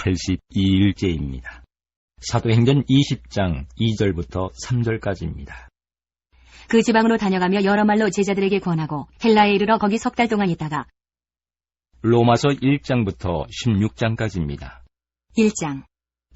82일째입니다. 사도행전 20장 2절부터 3절까지입니다. 그 지방으로 다녀가며 여러 말로 제자들에게 권하고 헬라에 이르러 거기 3달 동안 있다가 로마서 1장부터 16장까지입니다. 1장.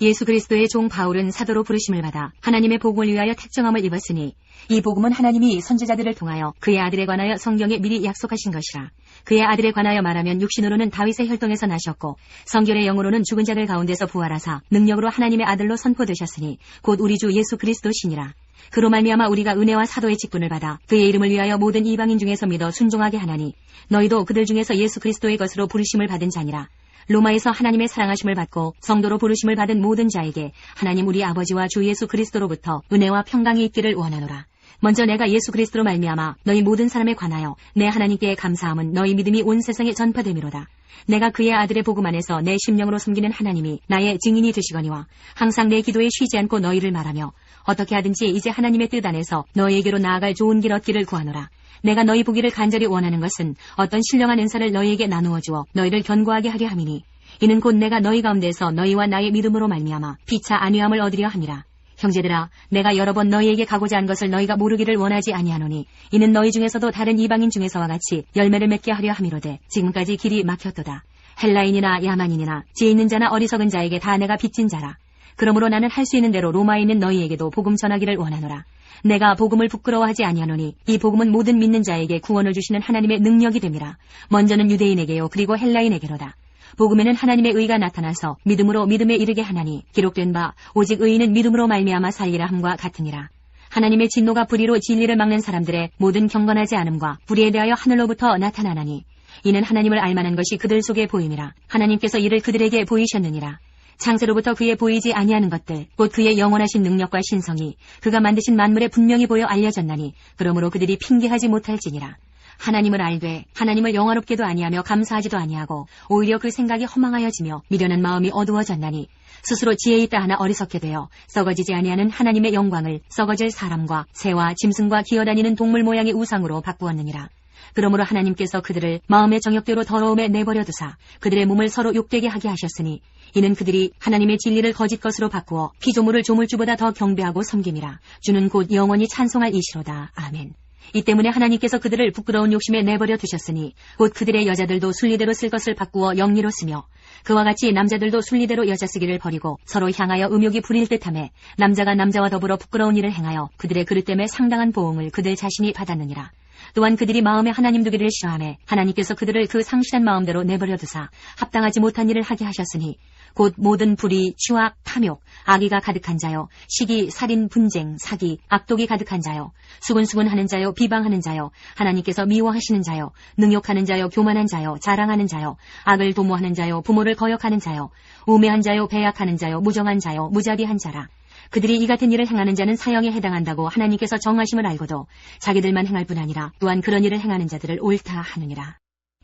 예수 그리스도의 종 바울은 사도로 부르심을 받아 하나님의 복음을 위하여 택정함을 입었으니 이 복음은 하나님이 선지자들을 통하여 그의 아들에 관하여 성경에 미리 약속하신 것이라. 그의 아들에 관하여 말하면 육신으로는 다윗의 혈통에서 나셨고 성결의 영으로는 죽은 자들 가운데서 부활하사 능력으로 하나님의 아들로 선포되셨으니 곧 우리 주 예수 그리스도시니라. 그로 말미암아 우리가 은혜와 사도의 직분을 받아 그의 이름을 위하여 모든 이방인 중에서 믿어 순종하게 하나니 너희도 그들 중에서 예수 그리스도의 것으로 부르심을 받은 자니라. 로마에서 하나님의 사랑하심을 받고 성도로 부르심을 받은 모든 자에게 하나님 우리 아버지와 주 예수 그리스도로부터 은혜와 평강이 있기를 원하노라. 먼저 내가 예수 그리스도로 말미암아 너희 모든 사람에 관하여 내 하나님께 감사함은 너희 믿음이 온 세상에 전파됨이로다. 내가 그의 아들의 복음 안에서 내 심령으로 섬기는 하나님이 나의 증인이 되시거니와 항상 내 기도에 쉬지 않고 너희를 말하며 어떻게 하든지 이제 하나님의 뜻 안에서 너희에게로 나아갈 좋은 길 얻기를 구하노라. 내가 너희 보기를 간절히 원하는 것은 어떤 신령한 은사를 너희에게 나누어 주어 너희를 견고하게 하려 함이니 이는 곧 내가 너희 가운데서 너희와 나의 믿음으로 말미암아 피차 안위함을 얻으려 함이라. 형제들아, 내가 여러 번 너희에게 가고자 한 것을 너희가 모르기를 원하지 아니하노니 이는 너희 중에서도 다른 이방인 중에서와 같이 열매를 맺게 하려 함이로되 지금까지 길이 막혔도다. 헬라인이나 야만인이나 지혜 있는 자나 어리석은 자에게 다 내가 빚진 자라. 그러므로 나는 할 수 있는 대로 로마에 있는 너희에게도 복음 전하기를 원하노라. 내가 복음을 부끄러워하지 아니하노니 이 복음은 모든 믿는 자에게 구원을 주시는 하나님의 능력이 됨이라. 먼저는 유대인에게요 그리고 헬라인에게로다. 복음에는 하나님의 의가 나타나서 믿음으로 믿음에 이르게 하나니 기록된 바 오직 의인은 믿음으로 말미암아 살리라 함과 같으니라. 하나님의 진노가 불의로 진리를 막는 사람들의 모든 경건하지 않음과 불의에 대하여 하늘로부터 나타나나니 이는 하나님을 알만한 것이 그들 속에 보임이라. 하나님께서 이를 그들에게 보이셨느니라. 창세로부터 그의 보이지 아니하는 것들 곧 그의 영원하신 능력과 신성이 그가 만드신 만물에 분명히 보여 알려졌나니 그러므로 그들이 핑계하지 못할지니라. 하나님을 알되 하나님을 영화롭게도 아니하며 감사하지도 아니하고 오히려 그 생각이 허망하여지며 미련한 마음이 어두워졌나니 스스로 지혜 있다 하나 어리석게 되어 썩어지지 아니하는 하나님의 영광을 썩어질 사람과 새와 짐승과 기어다니는 동물 모양의 우상으로 바꾸었느니라. 그러므로 하나님께서 그들을 마음의 정욕대로 더러움에 내버려 두사 그들의 몸을 서로 욕되게 하게 하셨으니 이는 그들이 하나님의 진리를 거짓 것으로 바꾸어 피조물을 조물주보다 더 경배하고 섬김이라. 주는 곧 영원히 찬송할 이시로다. 아멘. 이 때문에 하나님께서 그들을 부끄러운 욕심에 내버려 두셨으니 곧 그들의 여자들도 순리대로 쓸 것을 바꾸어 영리로 쓰며 그와 같이 남자들도 순리대로 여자 쓰기를 버리고 서로 향하여 음욕이 부릴 듯하며 남자가 남자와 더불어 부끄러운 일을 행하여 그들의 그릇 때문에 상당한 보응을 그들 자신이 받았느니라. 또한 그들이 마음에 하나님 두기를 싫어하며 하나님께서 그들을 그 상실한 마음대로 내버려 두사 합당하지 못한 일을 하게 하셨으니 곧 모든 불의, 추악, 탐욕, 악의가 가득한 자요, 시기, 살인, 분쟁, 사기, 악독이 가득한 자요, 수군수군하는 자요, 비방하는 자요, 하나님께서 미워하시는 자요, 능욕하는 자요, 교만한 자요, 자랑하는 자요, 악을 도모하는 자요, 부모를 거역하는 자요, 우매한 자요, 배약하는 자요, 무정한 자요, 무자비한 자라. 그들이 이 같은 일을 행하는 자는 사형에 해당한다고 하나님께서 정하심을 알고도 자기들만 행할 뿐 아니라 또한 그런 일을 행하는 자들을 옳다 하느니라.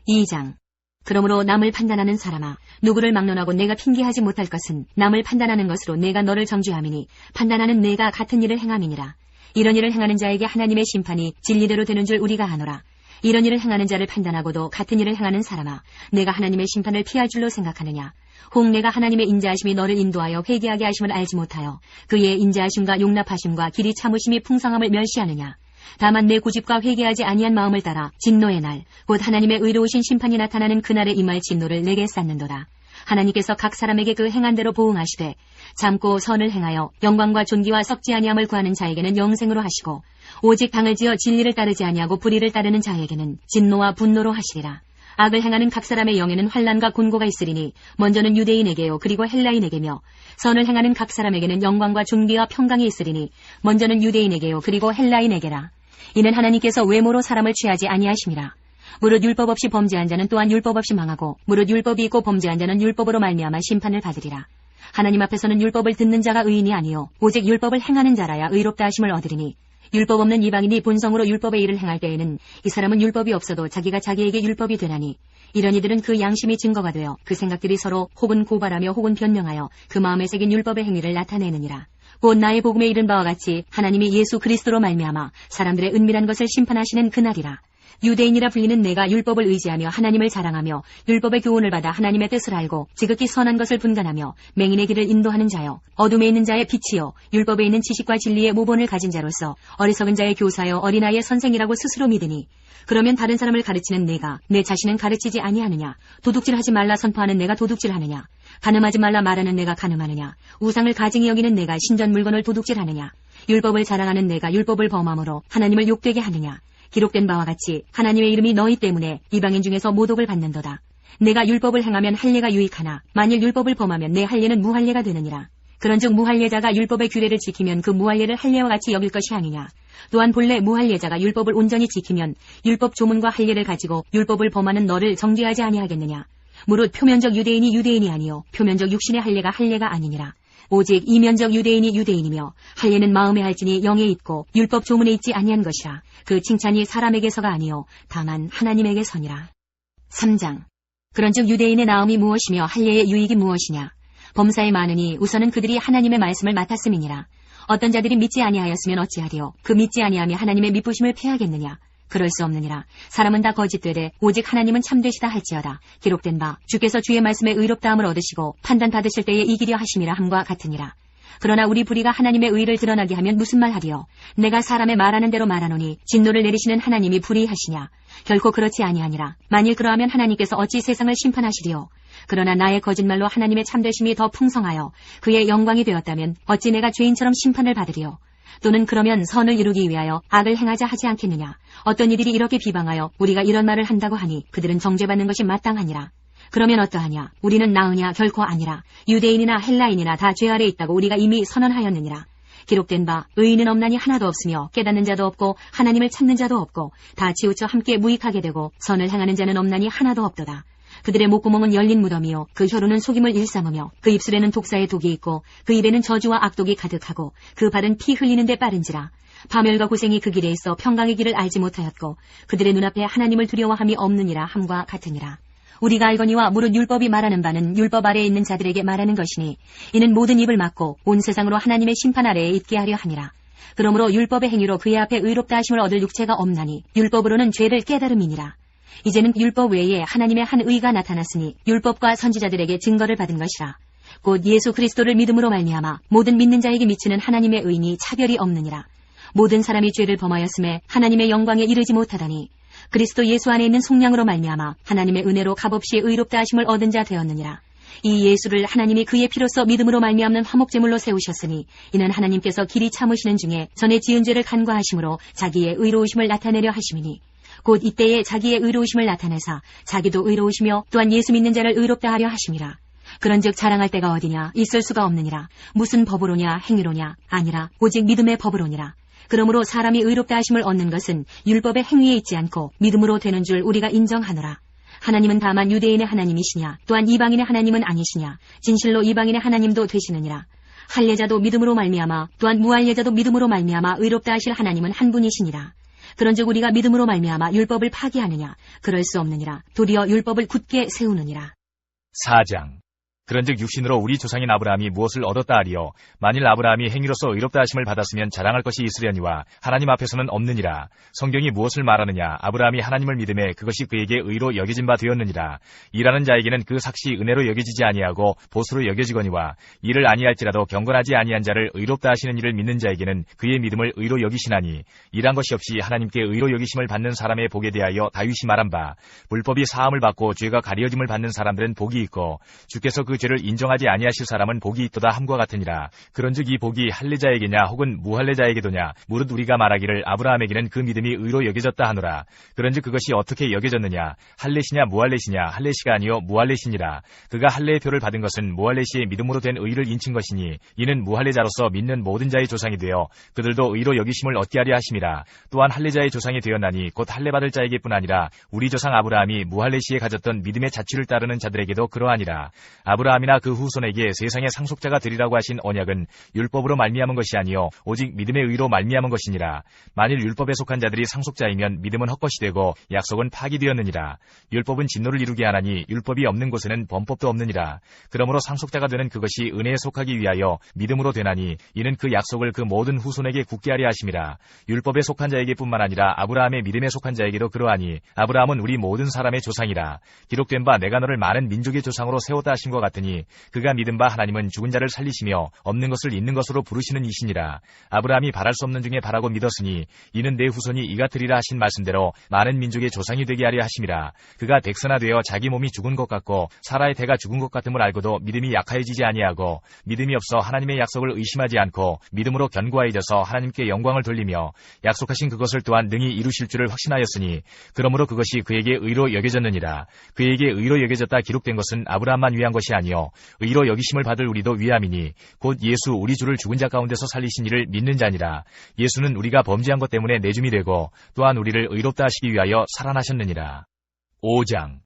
2장. 그러므로 남을 판단하는 사람아, 누구를 막론하고 내가 핑계하지 못할 것은 남을 판단하는 것으로 내가 너를 정죄함이니 판단하는 내가 같은 일을 행함이니라. 이런 일을 행하는 자에게 하나님의 심판이 진리대로 되는 줄 우리가 아노라. 이런 일을 행하는 자를 판단하고도 같은 일을 행하는 사람아, 내가 하나님의 심판을 피할 줄로 생각하느냐. 혹 내가 하나님의 인자하심이 너를 인도하여 회개하게 하심을 알지 못하여 그의 인자하심과 용납하심과 길이 참으심이 풍성함을 멸시하느냐. 다만 내 고집과 회개하지 아니한 마음을 따라 진노의 날, 곧 하나님의 의로우신 심판이 나타나는 그날에 임할 진노를 내게 쌓는도다. 하나님께서 각 사람에게 그 행한 대로 보응하시되 참고 선을 행하여 영광과 존귀와 썩지 아니함을 구하는 자에게는 영생으로 하시고 오직 당을 지어 진리를 따르지 아니하고 불의를 따르는 자에게는 진노와 분노로 하시리라. 악을 행하는 각 사람의 영에는 환난과 곤고가 있으리니 먼저는 유대인에게요 그리고 헬라인에게며 선을 행하는 각 사람에게는 영광과 존귀와 평강이 있으리니 먼저는 유대인에게요 그리고 헬라인에게라. 이는 하나님께서 외모로 사람을 취하지 아니하심이라. 무릇 율법 없이 범죄한 자는 또한 율법 없이 망하고 무릇 율법이 있고 범죄한 자는 율법으로 말미암아 심판을 받으리라. 하나님 앞에서는 율법을 듣는 자가 의인이 아니요 오직 율법을 행하는 자라야 의롭다 하심을 얻으리니 율법 없는 이방인이 본성으로 율법의 일을 행할 때에는 이 사람은 율법이 없어도 자기가 자기에게 율법이 되나니 이런 이들은 그 양심이 증거가 되어 그 생각들이 서로 혹은 고발하며 혹은 변명하여 그 마음에 새긴 율법의 행위를 나타내느니라. 곧 나의 복음에 이른 바와 같이 하나님이 예수 그리스도로 말미암아 사람들의 은밀한 것을 심판하시는 그날이라. 유대인이라 불리는 내가 율법을 의지하며 하나님을 자랑하며 율법의 교훈을 받아 하나님의 뜻을 알고 지극히 선한 것을 분간하며 맹인의 길을 인도하는 자요 어둠에 있는 자의 빛이요 율법에 있는 지식과 진리의 모본을 가진 자로서 어리석은 자의 교사요 어린아이의 선생이라고 스스로 믿으니 그러면 다른 사람을 가르치는 내가 내 자신은 가르치지 아니하느냐? 도둑질하지 말라 선포하는 내가 도둑질하느냐? 간음하지 말라 말하는 내가 간음하느냐? 우상을 가증히 여기는 내가 신전 물건을 도둑질하느냐? 율법을 자랑하는 내가 율법을 범함으로 하나님을 욕되게 하느냐? 기록된 바와 같이 하나님의 이름이 너희 때문에 이방인 중에서 모독을 받는도다. 내가 율법을 행하면 할례가 유익하나 만일 율법을 범하면 내 할례는 무할례가 되느니라. 그런즉 무할례자가 율법의 규례를 지키면 그 무할례를 할례와 같이 여길 것이 아니냐. 또한 본래 무할례자가 율법을 온전히 지키면 율법 조문과 할례를 가지고 율법을 범하는 너를 정죄하지 아니하겠느냐. 무릇 표면적 유대인이 유대인이 아니요 표면적 육신의 할례가 할례가 아니니라. 오직 이면적 유대인이 유대인이며 할례는 마음에 할지니 영에 있고 율법 조문에 있지 아니한 것이라. 그 칭찬이 사람에게서가 아니요 다만 하나님에게서니라. 3장. 그런즉 유대인의 나음이 무엇이며 할례의 유익이 무엇이냐. 범사에 많으니 우선은 그들이 하나님의 말씀을 맡았음이니라. 어떤 자들이 믿지 아니하였으면 어찌하리요. 그 믿지 아니하며 하나님의 미쁘심을 패하겠느냐. 그럴 수 없느니라. 사람은 다 거짓되되 오직 하나님은 참되시다 할지어다. 기록된 바 주께서 주의 말씀에 의롭다함을 얻으시고 판단받으실 때에 이기려 하심이라 함과 같으니라. 그러나 우리 불의가 하나님의 의를 드러나게 하면 무슨 말하리요. 내가 사람의 말하는 대로 말하노니 진노를 내리시는 하나님이 불의하시냐. 결코 그렇지 아니하니라. 만일 그러하면 하나님께서 어찌 세상을 심판하시리요. 그러나 나의 거짓말로 하나님의 참되심이 더 풍성하여 그의 영광이 되었다면 어찌 내가 죄인처럼 심판을 받으리요. 또는 그러면 선을 이루기 위하여 악을 행하자 하지 않겠느냐. 어떤 이들이 이렇게 비방하여 우리가 이런 말을 한다고 하니 그들은 정죄받는 것이 마땅하니라. 그러면 어떠하냐. 우리는 나으냐. 결코 아니라. 유대인이나 헬라인이나 다 죄 아래 있다고 우리가 이미 선언하였느니라. 기록된 바 의인은 없나니 하나도 없으며 깨닫는 자도 없고 하나님을 찾는 자도 없고 다 치우쳐 함께 무익하게 되고 선을 행하는 자는 없나니 하나도 없도다. 그들의 목구멍은 열린 무덤이요 그 혀로는 속임을 일삼으며 그 입술에는 독사의 독이 있고 그 입에는 저주와 악독이 가득하고 그 발은 피 흘리는 데 빠른지라. 파멸과 고생이 그 길에 있어 평강의 길을 알지 못하였고 그들의 눈앞에 하나님을 두려워함이 없느니라 함과 같으니라. 우리가 알거니와 무릇 율법이 말하는 바는 율법 아래에 있는 자들에게 말하는 것이니 이는 모든 입을 막고 온 세상으로 하나님의 심판 아래에 있게 하려 함이라. 그러므로 율법의 행위로 그의 앞에 의롭다 하심을 얻을 육체가 없나니 율법으로는 죄를 깨달음이니라. 이제는 율법 외에 하나님의 한 의가 나타났으니 율법과 선지자들에게 증거를 받은 것이라. 곧 예수 그리스도를 믿음으로 말미암아 모든 믿는 자에게 미치는 하나님의 의니 차별이 없느니라. 모든 사람이 죄를 범하였음에 하나님의 영광에 이르지 못하다니 그리스도 예수 안에 있는 속량으로 말미암아 하나님의 은혜로 값없이 의롭다 하심을 얻은 자 되었느니라. 이 예수를 하나님이 그의 피로써 믿음으로 말미암는 화목제물로 세우셨으니 이는 하나님께서 길이 참으시는 중에 전에 지은 죄를 간과하심으로 자기의 의로우심을 나타내려 하심이니 곧 이때에 자기의 의로우심을 나타내사 자기도 의로우시며 또한 예수 믿는 자를 의롭다 하려 하심이라. 그런즉 자랑할 때가 어디냐. 있을 수가 없느니라. 무슨 법으로냐 행위로냐. 아니라 오직 믿음의 법으로니라. 그러므로 사람이 의롭다 하심을 얻는 것은 율법의 행위에 있지 않고 믿음으로 되는 줄 우리가 인정하노라. 하나님은 다만 유대인의 하나님이시냐 또한 이방인의 하나님은 아니시냐. 진실로 이방인의 하나님도 되시느니라. 할례자도 믿음으로 말미암아 또한 무할례자도 믿음으로 말미암아 의롭다 하실 하나님은 한 분이시니라. 그런즉 우리가 믿음으로 말미암아 율법을 파기하느냐. 그럴 수 없느니라. 도리어 율법을 굳게 세우느니라. 4장. 그런즉 육신으로 우리 조상인 아브라함이 무엇을 얻었다 하리요. 만일 아브라함이 행위로서 의롭다 하심을 받았으면 자랑할 것이 있으려니와 하나님 앞에서는 없느니라. 성경이 무엇을 말하느냐. 아브라함이 하나님을 믿음에 그것이 그에게 의로 여겨진 바 되었느니라. 일하는 자에게는 그 삭시 은혜로 여겨지지 아니하고 보수로 여겨지거니와 일을 아니할지라도 경건하지 아니한 자를 의롭다 하시는 이를 믿는 자에게는 그의 믿음을 의로 여기시나니 일한 것이 없이 하나님께 의로 여기심을 받는 사람의 복에 대하여 다윗이 말한 바 불법이 사함을 받고 죄가 가려짐을 받는 사람들은 복이 있고 주께서 그 죄를 인정하지 아니하실 사람은 복이 있도다 함과 같으니라. 그런즉 이 복이 할례자에게냐 혹은 무할례자에게도냐. 무릇 우리가 말하기를 아브라함에게는 그 믿음이 의로 여겨졌다 하노라. 그런즉 그것이 어떻게 여겨졌느냐. 할례시냐 무할례시냐. 할례시가 아니요 무할례시니라. 그가 할례의 표를 받은 것은 무할례시의 믿음으로 된 의를 인친 것이니 이는 무할례자로서 믿는 모든 자의 조상이 되어 그들도 의로 여기심을 얻게 하려 하심이라. 또한 할례자의 조상이 되었나니 곧 할례받을 자에게뿐 아니라 우리 조상 아브라함이 무할례시에 가졌던 믿음의 자취를 따르는 자들에게도 그러하니라. 아브라함 아브라함이나 그 후손에게 세상의 상속자가 되리라고 하신 언약은 율법으로 말미암은 것이 아니요 오직 믿음의 의로 말미암은 것이니라. 만일 율법에 속한 자들이 상속자이면 믿음은 헛것이 되고 약속은 파기되었느니라. 율법은 진노를 이루게 하나니 율법이 없는 곳에는 범법도 없느니라. 그러므로 상속자가 되는 그것이 은혜에 속하기 위하여 믿음으로 되나니 이는 그 약속을 그 모든 후손에게 굳게 하려 하심이라. 율법에 속한 자에게뿐만 아니라 아브라함의 믿음에 속한 자에게도 그러하니 아브라함은 우리 모든 사람의 조상이라. 기록된 바 내가 너를 많은 민족의 조상으로 세웠다 하심과 같으니 그가 믿은 바 하나님은 죽은 자를 살리시며 없는 것을 있는 것으로 부르시는 이시니라. 아브라함이 바랄 수 없는 중에 바라고 믿었으니 이는 내 후손이 이 같으리라 하신 말씀대로 많은 민족의 조상이 되게 하려 하심이라. 그가 백선화되어 자기 몸이 죽은 것 같고 사라의 태가 죽은 것 같음을 알고도 믿음이 약하여지지 아니하고 믿음이 없어 하나님의 약속을 의심하지 않고 믿음으로 견고하여져서 하나님께 영광을 돌리며 약속하신 그것을 또한 능히 이루실 줄을 확신하였으니 그러므로 그것이 그에게 의로 여겨졌느니라. 그에게 의로 여겨졌다 기록된 것은 아브라함만 위한 것이 아니요 의로 여기심을 받을 우리도 위함이니 곧 예수 우리 주를 죽은 자 가운데서 살리신 이를 믿는 자니라. 예수는 우리가 범죄한 것 때문에 내줌이 되고 또한 우리를 의롭다 하시기 위하여 살아나셨느니라. 5장.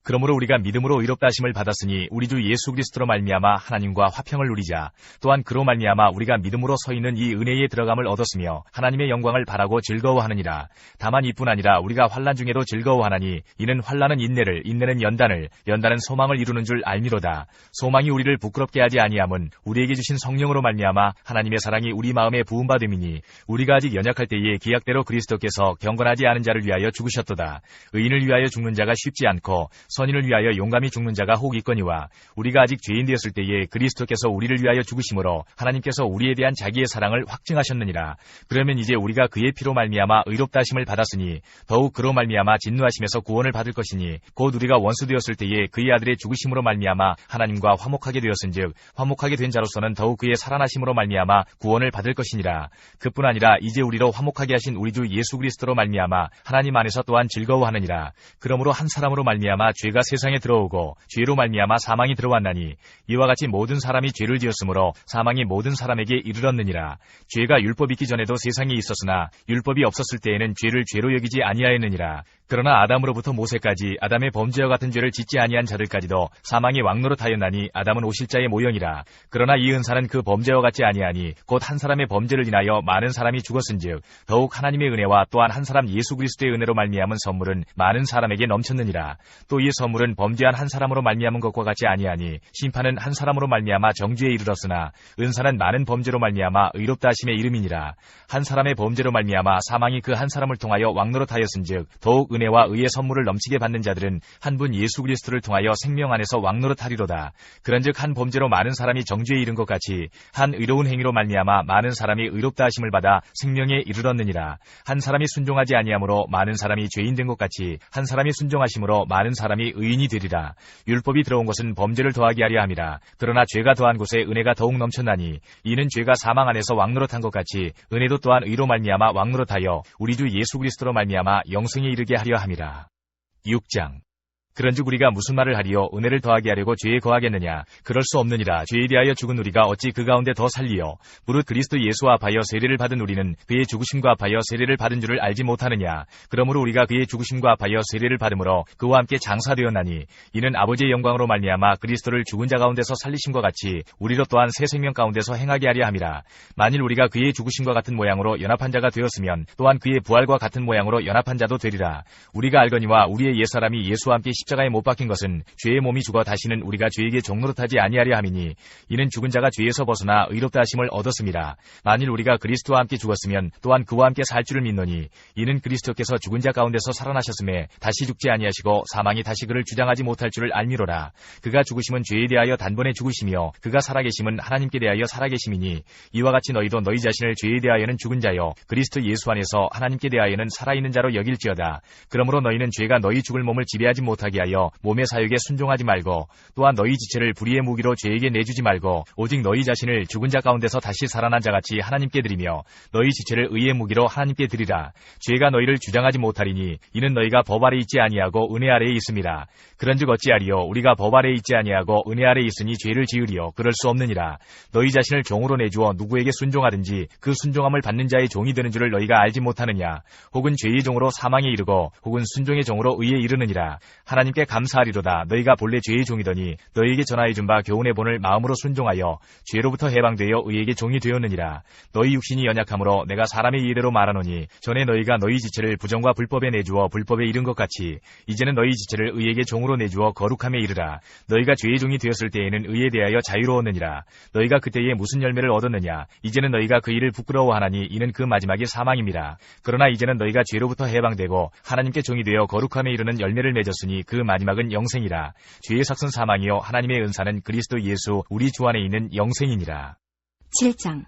그러므로 우리가 믿음으로 의롭다 하심을 받았으니 우리 주 예수 그리스도로 말미암아 하나님과 화평을 누리자. 또한 그로 말미암아 우리가 믿음으로 서 있는 이 은혜에 들어감을 얻었으며 하나님의 영광을 바라고 즐거워하느니라. 다만 이뿐 아니라 우리가 환난 중에도 즐거워하나니 이는 환난은 인내를, 인내는 연단을, 연단은 소망을 이루는 줄 알미로다. 소망이 우리를 부끄럽게 하지 아니함은 우리에게 주신 성령으로 말미암아 하나님의 사랑이 우리 마음에 부음바 됨이니 우리가 아직 연약할 때에 기약대로 그리스도께서 경건하지 않은 자를 위하여 죽으셨도다. 의인을 위하여 죽는 자가 쉽지 않고 선인을 위하여 용감히 죽는 자가 혹 있거니와 우리가 아직 죄인 되었을 때에 그리스도께서 우리를 위하여 죽으심으로 하나님께서 우리에 대한 자기의 사랑을 확증하셨느니라. 그러면 이제 우리가 그의 피로 말미암아 의롭다 하심을 받았으니 더욱 그로 말미암아 진노하심에서 구원을 받을 것이니 곧 우리가 원수 되었을 때에 그의 아들의 죽으심으로 말미암아 하나님과 화목하게 되었은즉 화목하게 된 자로서는 더욱 그의 살아나심으로 말미암아 구원을 받을 것이니라. 그뿐 아니라 이제 우리로 화목하게 하신 우리 주 예수 그리스도로 말미암아 하나님 안에서 또한 즐거워하느니라. 그러므로 한 사람으로 말미암아 죄가 세상에 들어오고 죄로 말미암아 사망이 들어왔나니 이와 같이 모든 사람이 죄를 지었으므로 사망이 모든 사람에게 이르렀느니라. 죄가 율법 있기 전에도 세상에 있었으나 율법이 없었을 때에는 죄를 죄로 여기지 아니하였느니라. 그러나 아담으로부터 모세까지 아담의 범죄와 같은 죄를 짓지 아니한 자들까지도 사망이 왕노릇하였나니 아담은 오실자의 모형이라. 그러나 이 은사는 그 범죄와 같지 아니하니 곧 한 사람의 범죄를 인하여 많은 사람이 죽었은즉 더욱 하나님의 은혜와 또한 한 사람 예수 그리스도의 은혜로 말미암은 선물은 많은 사람에게 넘쳤느니라. 또 이 선물은 범죄한 한 사람으로 말미암은 것과 같지 아니하니 심판은 한 사람으로 말미암아 정죄에 이르렀으나 은사는 많은 범죄로 말미암아 의롭다 하심의 이름이니라. 한 사람의 범죄로 말미암아 사망이 그 한 사람을 통하여 왕노릇하였은즉 더욱 은혜와 의의 선물을 넘치게 받는 자들은 한 분 예수 그리스도를 통하여 생명 안에서 왕노릇하리로다. 그런즉 한 범죄로 많은 사람이 정죄에 이른 것 같이 한 의로운 행위로 말미암아 많은 사람이 의롭다 하심을 받아 생명에 이르렀느니라. 한 사람이 순종하지 아니하므로 많은 사람이 죄인 된 것 같이 한 사람이 순종하심으로 많은 사람이 의인이 되리라. 율법이 들어온 것은 범죄를 더하게 하려 함이라. 그러나 죄가 더한 곳에 은혜가 더욱 넘쳤나니 이는 죄가 사망 안에서 왕노릇한 것 같이 은혜도 또한 의로 말미암아 왕노릇하여 우리 주 예수 그리스도로 말미암아 영생에 이르게 하려 함이라. 6장. 그런즉 우리가 무슨 말을 하리요? 은혜를 더하게 하려고 죄에 거하겠느냐? 그럴 수 없느니라. 죄에 대하여 죽은 우리가 어찌 그 가운데 더 살리요? 무릇 그리스도 예수와 합하여 세례를 받은 우리는 그의 죽으심과 합하여 세례를 받은 줄을 알지 못하느냐? 그러므로 우리가 그의 죽으심과 합하여 세례를 받음으로 그와 함께 장사되었나니 이는 아버지의 영광으로 말미암아 그리스도를 죽은 자 가운데서 살리심과 같이 우리로 또한 새 생명 가운데서 행하게 하려 함이라. 만일 우리가 그의 죽으심과 같은 모양으로 연합한 자가 되었으면 또한 그의 부활과 같은 모양으로 연합한 자도 되리라. 우리가 알거니와 우리의 옛사람이 예수와 함께 십자가에 못 박힌 것은 죄의 몸이 죽어 다시는 우리가 죄에게 종노릇하지 아니하려 함이니 이는 죽은 자가 죄에서 벗어나 의롭다 하심을 얻었음이라. 만일 우리가 그리스도와 함께 죽었으면 또한 그와 함께 살 줄을 믿노니 이는 그리스도께서 죽은 자 가운데서 살아나셨음에 다시 죽지 아니하시고 사망이 다시 그를 주장하지 못할 줄을 알미로라. 그가 죽으심은 죄에 대하여 단번에 죽으시며 그가 살아계심은 하나님께 대하여 살아계심이니 이와 같이 너희도 너희 자신을 죄에 대하여는 죽은 자요 그리스도 예수 안에서 하나님께 대하여는 살아있는 자로 여길지어다. 그러므로 너희는 죄가 너희 죽을 몸을 지배하지 못하게 하여 몸의 사욕에 순종하지 말고 또한 너희 지체를 불의의 무기로 죄에게 내주지 말고 오직 너희 자신을 죽은 자 가운데서 다시 살아난 자같이 하나님께 드리며 너희 지체를 의의 무기로 하나님께 드리라. 죄가 너희를 주장하지 못하리니 이는 너희가 법 아래 있지 아니하고 은혜 아래에 있음이라. 그런즉 어찌하리요? 우리가 법 아래에 있지 아니하고 은혜 아래에 있으니 죄를 지으리요? 그럴 수 없느니라. 너희 자신을 종으로 내주어 누구에게 순종하든지 그 순종함을 받는 자의 종이 되는 줄을 너희가 알지 못하느냐? 혹은 죄의 종으로 사망에 이르고 혹은 순종의 종으로 의에 이르느니라. 하나님 하나님께 감사하리로다. 너희가 본래 죄의 종이더니 너희에게 전하여 준 바 교훈의 본을 마음으로 순종하여 죄로부터 해방되어 의에게 종이 되었느니라. 너희 육신이 연약함으로 내가 사람의 이해대로 말하노니 전에 너희가 너희 지체를 부정과 불법에 내주어 불법에 이른 것 같이 이제는 너희 지체를 의에게 종으로 내주어 거룩함에 이르라. 너희가 죄의 종이 되었을 때에는 의에 대하여 자유로웠느니라. 너희가 그때에 무슨 열매를 얻었느냐? 이제는 너희가 그 일을 부끄러워하나니 이는 그 마지막이 사망입니다. 그러나 이제는 너희가 죄로부터 해방되고 하나님께 종이 되어 거룩함에 이르는 열매를 맺었으니 그 마지막은 영생이라. 죄의 삭은 사망이요 하나님의 은사는 그리스도 예수 우리 주 안에 있는 영생이니라. 7장.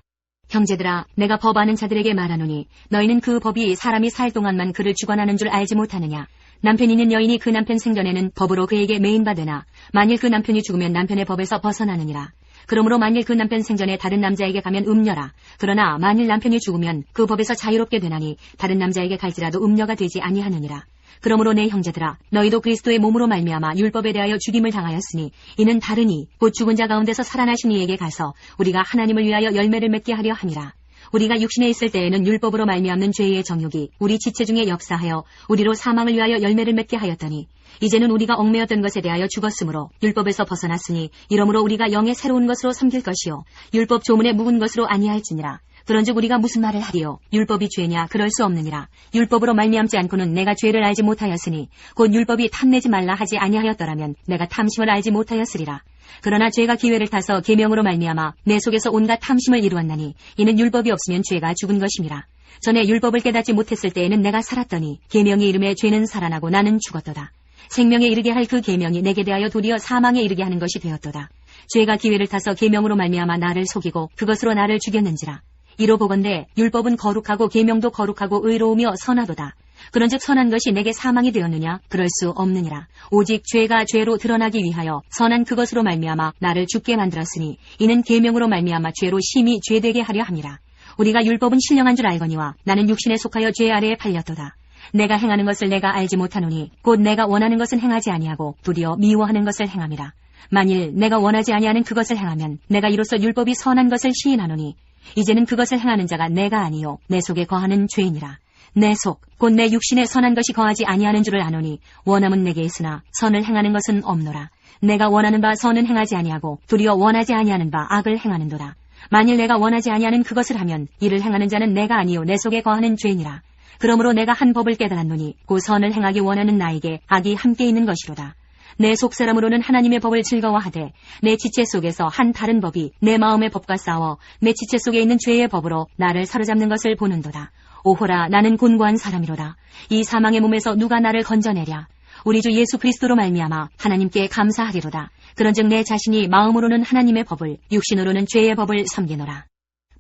형제들아, 내가 법하는 자들에게 말하노니 너희는 그 법이 사람이 살 동안만 그를 주관하는 줄 알지 못하느냐? 남편 있는 여인이 그 남편 생전에는 법으로 그에게 매인받으나 만일 그 남편이 죽으면 남편의 법에서 벗어나느니라. 그러므로 만일 그 남편 생전에 다른 남자에게 가면 음녀라. 그러나 만일 남편이 죽으면 그 법에서 자유롭게 되나니 다른 남자에게 갈지라도 음녀가 되지 아니하느니라. 그러므로 내 형제들아, 너희도 그리스도의 몸으로 말미암아 율법에 대하여 죽임을 당하였으니 이는 다르니 곧 죽은 자 가운데서 살아나신 이에게 가서 우리가 하나님을 위하여 열매를 맺게 하려 함이라. 우리가 육신에 있을 때에는 율법으로 말미암는 죄의 정욕이 우리 지체 중에 역사하여 우리로 사망을 위하여 열매를 맺게 하였더니 이제는 우리가 얽매였던 것에 대하여 죽었으므로 율법에서 벗어났으니 이러므로 우리가 영의 새로운 것으로 섬길 것이요 율법 조문에 묵은 것으로 아니할지니라. 그런즉 우리가 무슨 말을 하리요? 율법이 죄냐? 그럴 수 없느니라. 율법으로 말미암지 않고는 내가 죄를 알지 못하였으니 곧 율법이 탐내지 말라 하지 아니하였더라면 내가 탐심을 알지 못하였으리라. 그러나 죄가 기회를 타서 계명으로 말미암아 내 속에서 온갖 탐심을 이루었나니 이는 율법이 없으면 죄가 죽은 것임이라. 전에 율법을 깨닫지 못했을 때에는 내가 살았더니 계명이 이름에 죄는 살아나고 나는 죽었도다. 생명에 이르게 할 그 계명이 내게 대하여 도리어 사망에 이르게 하는 것이 되었도다. 죄가 기회를 타서 계명으로 말미암아 나를 속이고 그것으로 나를 죽였는지라. 이로 보건대 율법은 거룩하고 계명도 거룩하고 의로우며 선하도다. 그런즉 선한 것이 내게 사망이 되었느냐? 그럴 수 없느니라. 오직 죄가 죄로 드러나기 위하여 선한 그것으로 말미암아 나를 죽게 만들었으니 이는 계명으로 말미암아 죄로 심히 죄되게 하려 함이라. 우리가 율법은 신령한 줄 알거니와 나는 육신에 속하여 죄 아래에 팔렸도다. 내가 행하는 것을 내가 알지 못하노니 곧 내가 원하는 것은 행하지 아니하고 도리어 미워하는 것을 행함이라. 만일 내가 원하지 아니하는 그것을 행하면 내가 이로써 율법이 선한 것을 시인하노니 이제는 그것을 행하는 자가 내가 아니요 내 속에 거하는 죄이니라. 내 속 곧 내 육신에 선한 것이 거하지 아니하는 줄을 아노니 원함은 내게 있으나 선을 행하는 것은 없노라. 내가 원하는 바 선은 행하지 아니하고 도리어 원하지 아니하는 바 악을 행하는도다. 만일 내가 원하지 아니하는 그것을 하면 이를 행하는 자는 내가 아니요 내 속에 거하는 죄이니라. 그러므로 내가 한 법을 깨달았노니 그 선을 행하기 원하는 나에게 악이 함께 있는 것이로다. 내 속사람으로는 하나님의 법을 즐거워하되 내 지체 속에서 한 다른 법이 내 마음의 법과 싸워 내 지체 속에 있는 죄의 법으로 나를 사로잡는 것을 보는도다. 오호라, 나는 곤고한 사람이로다. 이 사망의 몸에서 누가 나를 건져내랴? 우리 주 예수 그리스도로 말미암아 하나님께 감사하리로다. 그런즉 내 자신이 마음으로는 하나님의 법을 육신으로는 죄의 법을 섬기노라.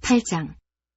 8장.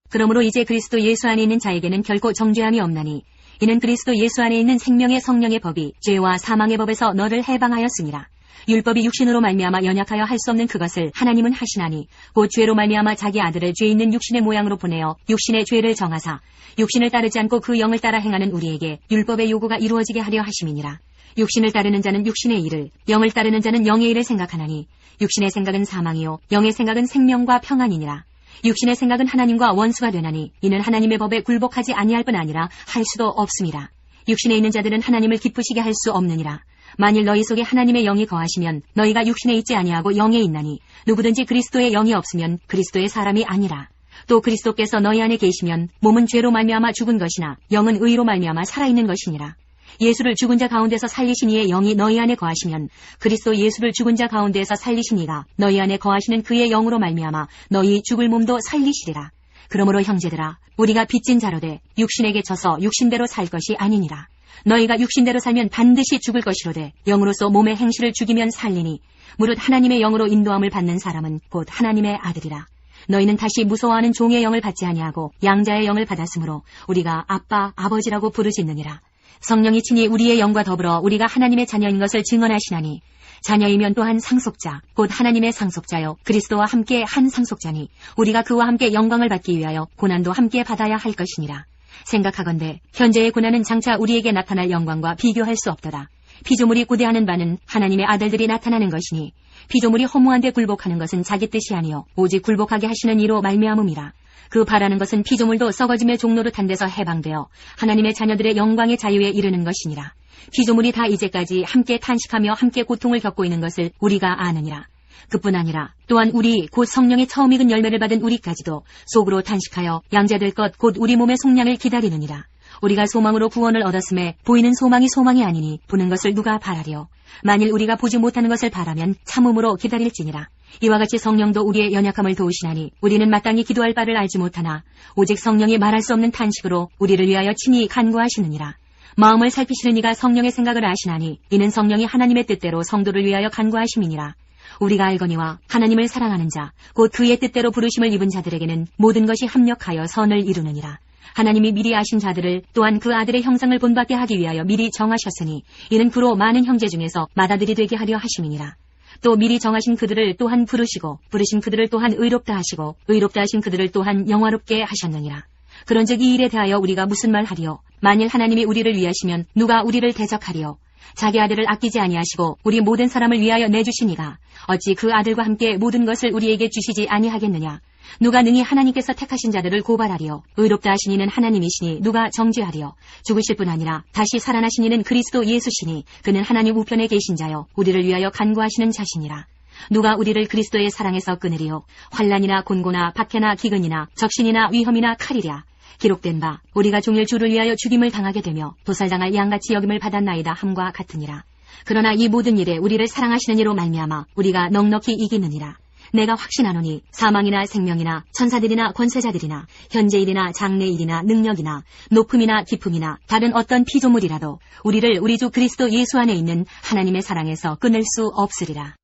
그러므로 이제 그리스도 예수 안에 있는 자에게는 결코 정죄함이 없나니 이는 그리스도 예수 안에 있는 생명의 성령의 법이 죄와 사망의 법에서 너를 해방하였습니다. 율법이 육신으로 말미암아 연약하여 할 수 없는 그것을 하나님은 하시나니 곧 죄로 말미암아 자기 아들을 죄 있는 육신의 모양으로 보내어 육신의 죄를 정하사 육신을 따르지 않고 그 영을 따라 행하는 우리에게 율법의 요구가 이루어지게 하려 하심이니라. 육신을 따르는 자는 육신의 일을, 영을 따르는 자는 영의 일을 생각하나니 육신의 생각은 사망이요 영의 생각은 생명과 평안이니라. 육신의 생각은 하나님과 원수가 되나니 이는 하나님의 법에 굴복하지 아니할 뿐 아니라 할 수도 없습니다. 육신에 있는 자들은 하나님을 기쁘시게 할 수 없느니라. 만일 너희 속에 하나님의 영이 거하시면 너희가 육신에 있지 아니하고 영에 있나니 누구든지 그리스도의 영이 없으면 그리스도의 사람이 아니라. 또 그리스도께서 너희 안에 계시면 몸은 죄로 말미암아 죽은 것이나 영은 의로 말미암아 살아있는 것이니라. 예수를 죽은 자 가운데서 살리신 이의 영이 너희 안에 거하시면 그리스도 예수를 죽은 자 가운데에서 살리신 이가 너희 안에 거하시는 그의 영으로 말미암아 너희 죽을 몸도 살리시리라. 그러므로 형제들아, 우리가 빚진 자로되 육신에게 져서 육신대로 살 것이 아니니라. 너희가 육신대로 살면 반드시 죽을 것이로되 영으로서 몸의 행실을 죽이면 살리니 무릇 하나님의 영으로 인도함을 받는 사람은 곧 하나님의 아들이라. 너희는 다시 무서워하는 종의 영을 받지 아니하고 양자의 영을 받았으므로 우리가 아빠, 아버지라고 부르짖느니라. 성령이 친히 우리의 영과 더불어 우리가 하나님의 자녀인 것을 증언하시나니 자녀이면 또한 상속자, 곧 하나님의 상속자요 그리스도와 함께 한 상속자니 우리가 그와 함께 영광을 받기 위하여 고난도 함께 받아야 할 것이니라. 생각하건대 현재의 고난은 장차 우리에게 나타날 영광과 비교할 수 없도다. 피조물이 고대하는 바는 하나님의 아들들이 나타나는 것이니 피조물이 허무한 데 굴복하는 것은 자기 뜻이 아니요 오직 굴복하게 하시는 이로 말미암음이라. 그 바라는 것은 피조물도 썩어짐의 종로릇한 데서 해방되어 하나님의 자녀들의 영광의 자유에 이르는 것이니라. 피조물이 다 이제까지 함께 탄식하며 함께 고통을 겪고 있는 것을 우리가 아느니라. 그뿐 아니라 또한 우리 곧 성령의 처음 익은 열매를 받은 우리까지도 속으로 탄식하여 양자될 것 곧 우리 몸의 속량을 기다리느니라. 우리가 소망으로 구원을 얻었음에 보이는 소망이 소망이 아니니 보는 것을 누가 바라리요. 만일 우리가 보지 못하는 것을 바라면 참음으로 기다릴지니라. 이와 같이 성령도 우리의 연약함을 도우시나니 우리는 마땅히 기도할 바를 알지 못하나 오직 성령이 말할 수 없는 탄식으로 우리를 위하여 친히 간구하시느니라. 마음을 살피시는 이가 성령의 생각을 아시나니 이는 성령이 하나님의 뜻대로 성도를 위하여 간구하심이니라. 우리가 알거니와 하나님을 사랑하는 자 곧 그의 뜻대로 부르심을 입은 자들에게는 모든 것이 합력하여 선을 이루느니라. 하나님이 미리 아신 자들을 또한 그 아들의 형상을 본받게 하기 위하여 미리 정하셨으니 이는 그로 많은 형제 중에서 맏아들이 되게 하려 하심이니라. 또 미리 정하신 그들을 또한 부르시고 부르신 그들을 또한 의롭다 하시고 의롭다 하신 그들을 또한 영화롭게 하셨느니라. 그런즉 이 일에 대하여 우리가 무슨 말하리요? 만일 하나님이 우리를 위하시면 누가 우리를 대적하리요? 자기 아들을 아끼지 아니하시고 우리 모든 사람을 위하여 내주시니가 어찌 그 아들과 함께 모든 것을 우리에게 주시지 아니하겠느냐? 누가 능히 하나님께서 택하신 자들을 고발하리요? 의롭다 하신 이는 하나님이시니 누가 정죄하리요? 죽으실 뿐 아니라 다시 살아나신 이는 그리스도 예수시니 그는 하나님 우편에 계신 자요 우리를 위하여 간구하시는 자시니라. 누가 우리를 그리스도의 사랑에서 끊으리요? 환난이나 곤고나 박해나 기근이나 적신이나 위험이나 칼이랴. 기록된 바 우리가 종일 주를 위하여 죽임을 당하게 되며 도살당할 양같이 여김을 받았나이다 함과 같으니라. 그러나 이 모든 일에 우리를 사랑하시는 이로 말미암아 우리가 넉넉히 이기느니라. 내가 확신하노니 사망이나 생명이나 천사들이나 권세자들이나 현재일이나 장래일이나 능력이나 높음이나 깊음이나 다른 어떤 피조물이라도 우리를 우리 주 그리스도 예수 안에 있는 하나님의 사랑에서 끊을 수 없으리라.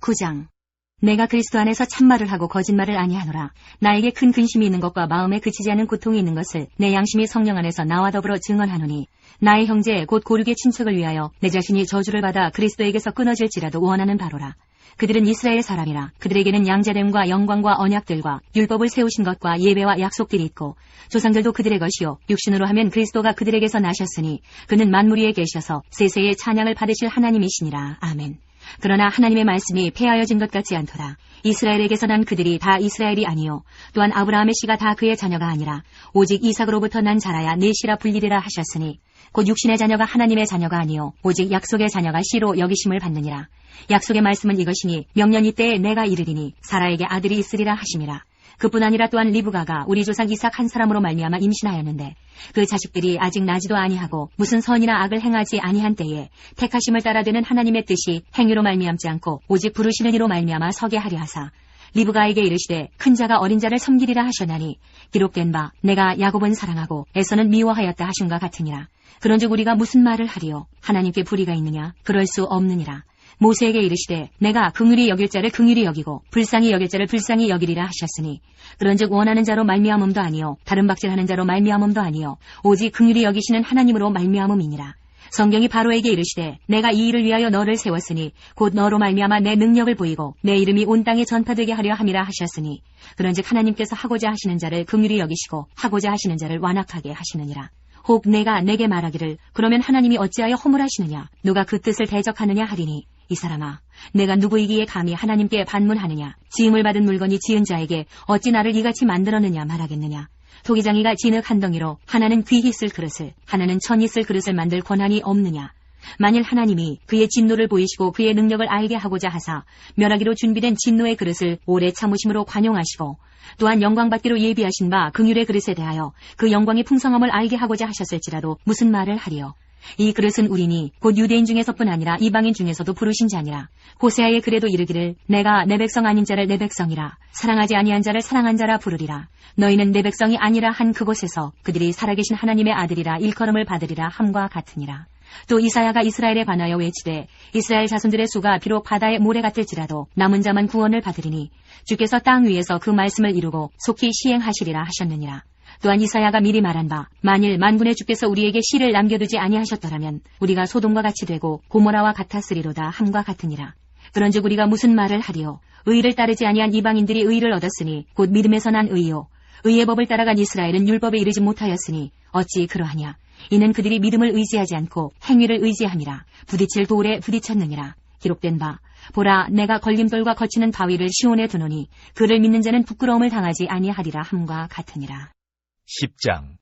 9장. 내가 그리스도 안에서 참말을 하고 거짓말을 아니하노라. 나에게 큰 근심이 있는 것과 마음에 그치지 않은 고통이 있는 것을 내 양심이 성령 안에서 나와 더불어 증언하노니 나의 형제 곧 고륙의 친척을 위하여 내 자신이 저주를 받아 그리스도에게서 끊어질지라도 원하는 바로라. 그들은 이스라엘 사람이라. 그들에게는 양자됨과 영광과 언약들과 율법을 세우신 것과 예배와 약속들이 있고 조상들도 그들의 것이요 육신으로 하면 그리스도가 그들에게서 나셨으니 그는 만물 위에 계셔서 세세의 찬양을 받으실 하나님이시니라. 아멘. 그러나 하나님의 말씀이 폐하여진 것 같지 않더라. 이스라엘에게서 난 그들이 다 이스라엘이 아니요 또한 아브라함의 씨가 다 그의 자녀가 아니라 오직 이삭으로부터 난 자라야 내 씨라 불리리라 하셨으니 곧 육신의 자녀가 하나님의 자녀가 아니요 오직 약속의 자녀가 씨로 여기심을 받느니라. 약속의 말씀은 이것이니 명년 이때에 내가 이르리니 사라에게 아들이 있으리라 하심이라. 그뿐 아니라 또한 리브가가 우리 조상 이삭 한 사람으로 말미암아 임신하였는데 그 자식들이 아직 나지도 아니하고 무슨 선이나 악을 행하지 아니한 때에 택하심을 따라 되는 하나님의 뜻이 행위로 말미암지 않고 오직 부르시는 이로 말미암아 서게 하려 하사 리브가에게 이르시되 큰 자가 어린 자를 섬기리라 하셨나니 기록된 바 내가 야곱은 사랑하고 에서는 미워하였다 하심과 같으니라. 그런즉 우리가 무슨 말을 하리요? 하나님께 불의가 있느냐? 그럴 수 없느니라. 모세에게 이르시되 내가 긍휼히 여길 자를 긍휼히 여기고 불쌍히 여길 자를 불쌍히 여기리라 하셨으니 그런즉 원하는 자로 말미암음도 아니요 다른 박질하는 자로 말미암음도 아니요 오직 긍휼히 여기시는 하나님으로 말미암음이니라. 성경이 바로에게 이르시되 내가 이 일을 위하여 너를 세웠으니 곧 너로 말미암아 내 능력을 보이고 내 이름이 온 땅에 전파되게 하려 함이라 하셨으니 그런즉 하나님께서 하고자 하시는 자를 긍휼히 여기시고 하고자 하시는 자를 완악하게 하시느니라. 혹 내가 내게 말하기를 그러면 하나님이 어찌하여 허물하시느냐 누가 그 뜻을 대적하느냐 하리니 이 사람아 내가 누구이기에 감히 하나님께 반문하느냐 지음을 받은 물건이 지은 자에게 어찌 나를 이같이 만들었느냐 말하겠느냐. 토기장이가 진흙 한 덩이로 하나는 귀히 쓸 그릇을 하나는 천이 쓸 그릇을 만들 권한이 없느냐. 만일 하나님이 그의 진노를 보이시고 그의 능력을 알게 하고자 하사 멸하기로 준비된 진노의 그릇을 오래 참으심으로 관용하시고 또한 영광받기로 예비하신 바 긍휼의 그릇에 대하여 그 영광의 풍성함을 알게 하고자 하셨을지라도 무슨 말을 하리요. 이 그릇은 우리니 곧 유대인 중에서뿐 아니라 이방인 중에서도 부르신 자니라. 호세아의 글에도 이르기를 내가 내 백성 아닌 자를 내 백성이라 사랑하지 아니한 자를 사랑한 자라 부르리라. 너희는 내 백성이 아니라 한 그곳에서 그들이 살아계신 하나님의 아들이라 일컬음을 받으리라 함과 같으니라. 또 이사야가 이스라엘에 관하여 외치되 이스라엘 자손들의 수가 비록 바다의 모래 같을지라도 남은 자만 구원을 받으리니 주께서 땅 위에서 그 말씀을 이루고 속히 시행하시리라 하셨느니라. 또한 이사야가 미리 말한 바 만일 만군의 주께서 우리에게 씨를 남겨두지 아니하셨더라면 우리가 소돔과 같이 되고 고모라와 같았으리로다 함과 같으니라. 그런즉 우리가 무슨 말을 하리요? 의를 따르지 아니한 이방인들이 의를 얻었으니 곧 믿음에서 난 의요 의의 법을 따라간 이스라엘은 율법에 이르지 못하였으니 어찌 그러하냐. 이는 그들이 믿음을 의지하지 않고 행위를 의지함이라. 부딪힐 돌에 부딪혔느니라. 기록된 바 보라 내가 걸림돌과 거치는 바위를 시온에 두노니 그를 믿는 자는 부끄러움을 당하지 아니하리라 함과 같으니라. 10장.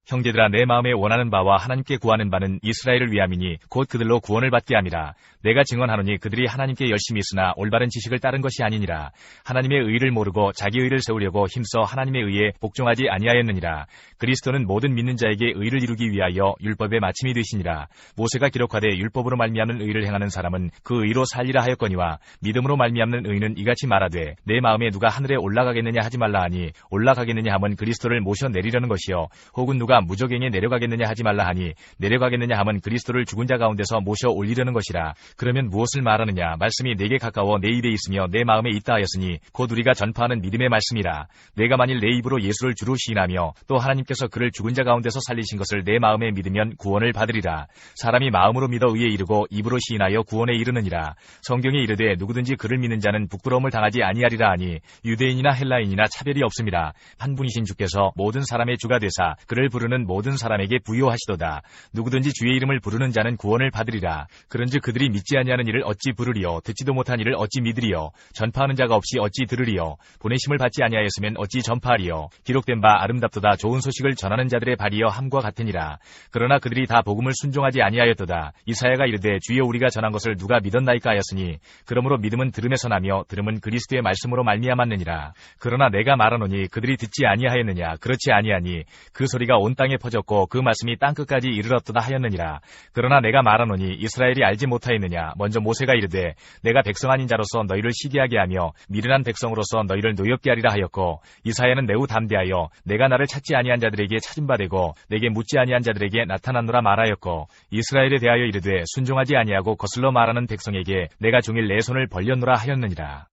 형제들아, 내 마음에 원하는 바와 하나님께 구하는 바는 이스라엘을 위함이니 곧 그들로 구원을 받게 함이라. 내가 증언하노니 그들이 하나님께 열심히 있으나 올바른 지식을 따른 것이 아니니라. 하나님의 의를 모르고 자기 의를 세우려고 힘써 하나님의 의에 복종하지 아니하였느니라. 그리스도는 모든 믿는 자에게 의를 이루기 위하여 율법의 마침이 되시니라. 모세가 기록하되 율법으로 말미암는 의를 행하는 사람은 그 의로 살리라 하였거니와 믿음으로 말미암는 의는 이같이 말하되 내 마음에 누가 하늘에 올라가겠느냐 하지 말라 하니 올라가겠느냐 하면 그리스도를 모셔 내리려는 것이요 혹은 누가 무저갱에 내려가겠느냐 하지 말라 하니 내려가겠느냐 하면 그리스도를 죽은 자 가운데서 모셔 올리려는 것이라. 그러면 무엇을 말하느냐? 말씀이 내게 가까워 내 입에 있으며 내 마음에 있다 하였으니 곧 우리가 전파하는 믿음의 말씀이라. 내가 만일 내 입으로 예수를 주로 시인하며 또 하나님께서 그를 죽은 자 가운데서 살리신 것을 내 마음에 믿으면 구원을 받으리라. 사람이 마음으로 믿어 의에 이르고 입으로 시인하여 구원에 이르느니라. 성경에 이르되 누구든지 그를 믿는 자는 부끄러움을 당하지 아니하리라 하니 유대인이나 헬라인이나 차별이 없습니다. 한 분이신 주께서 모든 사람의 주가 되사 그를 부르는 모든 사람에게 부요하시도다. 누구든지 주의 이름을 부르는 자는 구원을 받으리라. 그런즉 그들이 믿지 아니하는 일을 어찌 부르리요? 듣지도 못한 일을 어찌 믿으리요? 전파하는 자가 없이 어찌 들으리요? 보내심을 받지 아니하였으면 어찌 전파하리요? 기록된 바 아름답도다 좋은 소식을 전하는 자들의 발이여 함과 같으니라. 그러나 그들이 다 복음을 순종하지 아니하였도다. 이사야가 이르되 주여 우리가 전한 것을 누가 믿었나이까 하였으니 그러므로 믿음은 들음에서 나며 들음은 그리스도의 말씀으로 말미암았느니라. 그러나 내가 말하노니 그들이 듣지 아니하였느냐? 그렇지 아니하니 그 소리가 온 땅에 퍼졌고 그 말씀이 땅끝까지 이르렀도다 하였느니라. 그러나 내가 말하노니 이스라엘이 알지 못하였느냐? 먼저 모세가 이르되 내가 백성 아닌 자로서 너희를 시기하게 하며 미련한 백성으로서 너희를 노엽게 하리라 하였고 이사야는 매우 담대하여 내가 나를 찾지 아니한 자들에게 찾은 바 되고 내게 묻지 아니한 자들에게 나타났노라 말하였고 이스라엘에 대하여 이르되 순종하지 아니하고 거슬러 말하는 백성에게 내가 종일 내 손을 벌렸노라 하였느니라.